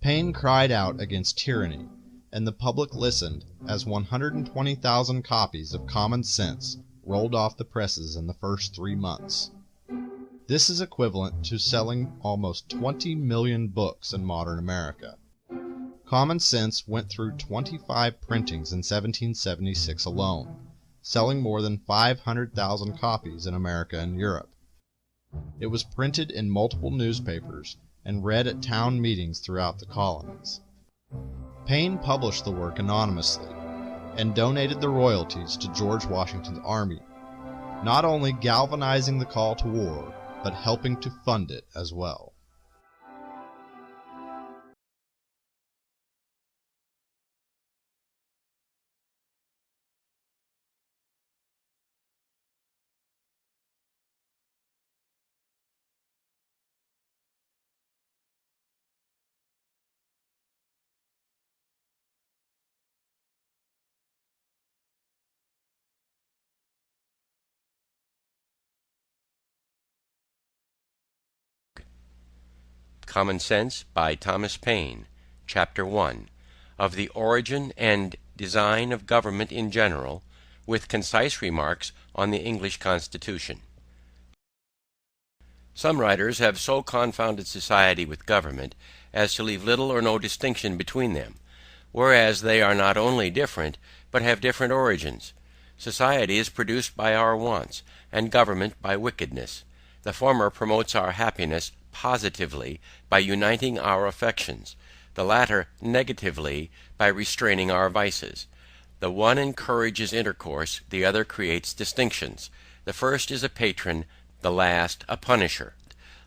Paine cried out against tyranny, and the public listened as 120,000 copies of Common Sense rolled off the presses in the first 3 months. This is equivalent to selling almost 20 million books in modern America. Common Sense went through 25 printings in 1776 alone, selling more than 500,000 copies in America and Europe. It was printed in multiple newspapers and read at town meetings throughout the colonies. Paine published the work anonymously and donated the royalties to George Washington's army, not only galvanizing the call to war, but helping to fund it as well. Common Sense by Thomas Paine. Chapter 1. Of the Origin and Design of Government in general, with concise remarks on the English Constitution. Some writers have so confounded society with government as to leave little or no distinction between them, whereas they are not only different, but have different origins. Society is produced by our wants, and government by wickedness. The former promotes our happiness positively by uniting our affections, the latter negatively by restraining our vices. The one encourages intercourse, the other creates distinctions. The first is a patron, the last a punisher.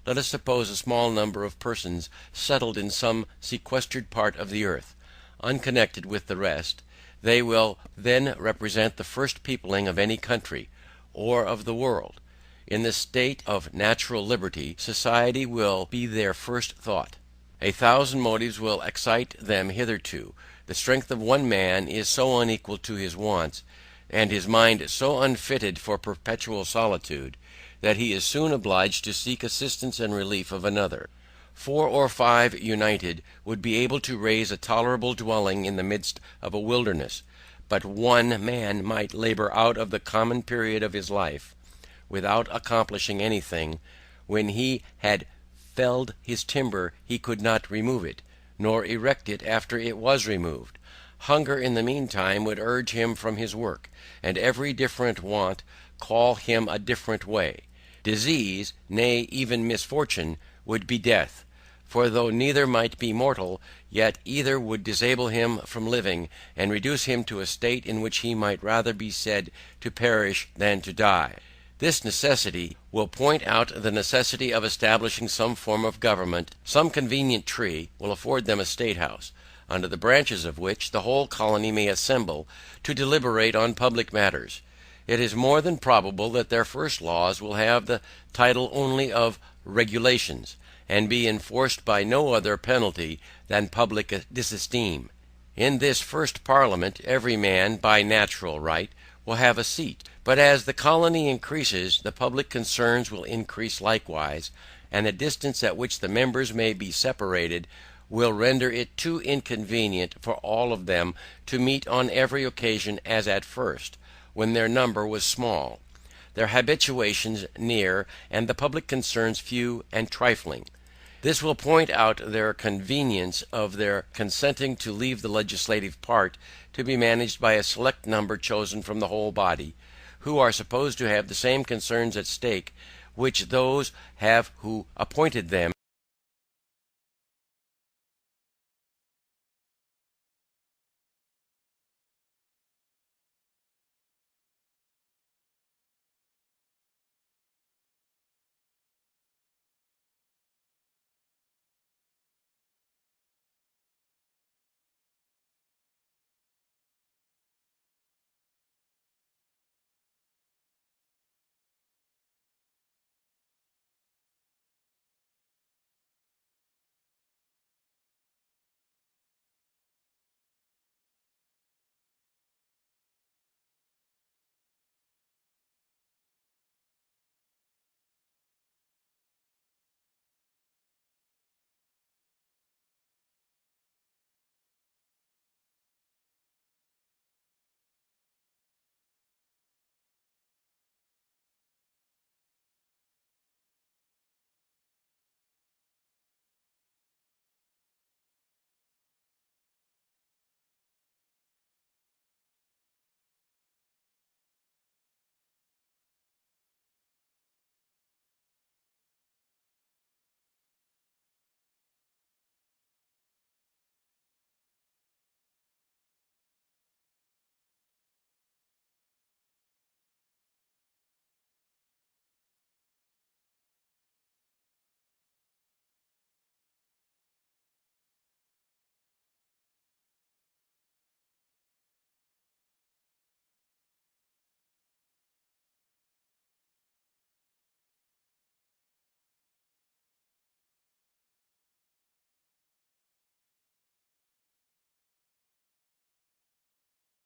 Let us suppose a small number of persons settled in some sequestered part of the earth, unconnected with the rest. They will then represent the first peopling of any country, or of the world. In the state of natural liberty, society will be their first thought. 1,000 motives will excite them hitherto. The strength of one man is so unequal to his wants, and his mind so unfitted for perpetual solitude, that he is soon obliged to seek assistance and relief of another. 4 or 5 united would be able to raise a tolerable dwelling in the midst of a wilderness, but one man might labor out of the common period of his life, without accomplishing anything. When he had felled his timber he could not remove it, nor erect it after it was removed. Hunger in the meantime would urge him from his work, and every different want call him a different way. Disease, nay even misfortune, would be death. For though neither might be mortal, yet either would disable him from living, and reduce him to a state in which he might rather be said to perish than to die. This necessity will point out the necessity of establishing some form of government. Some convenient tree will afford them a state house, under the branches of which the whole colony may assemble to deliberate on public matters. It is more than probable that their first laws will have the title only of regulations, and be enforced by no other penalty than public disesteem. In this first parliament every man, by natural right, will have a seat. But as the colony increases, the public concerns will increase likewise, and the distance at which the members may be separated will render it too inconvenient for all of them to meet on every occasion as at first, when their number was small, their habitations near, and the public concerns few and trifling. This will point out their convenience of their consenting to leave the legislative part to be managed by a select number chosen from the whole body, who are supposed to have the same concerns at stake which those have who appointed them.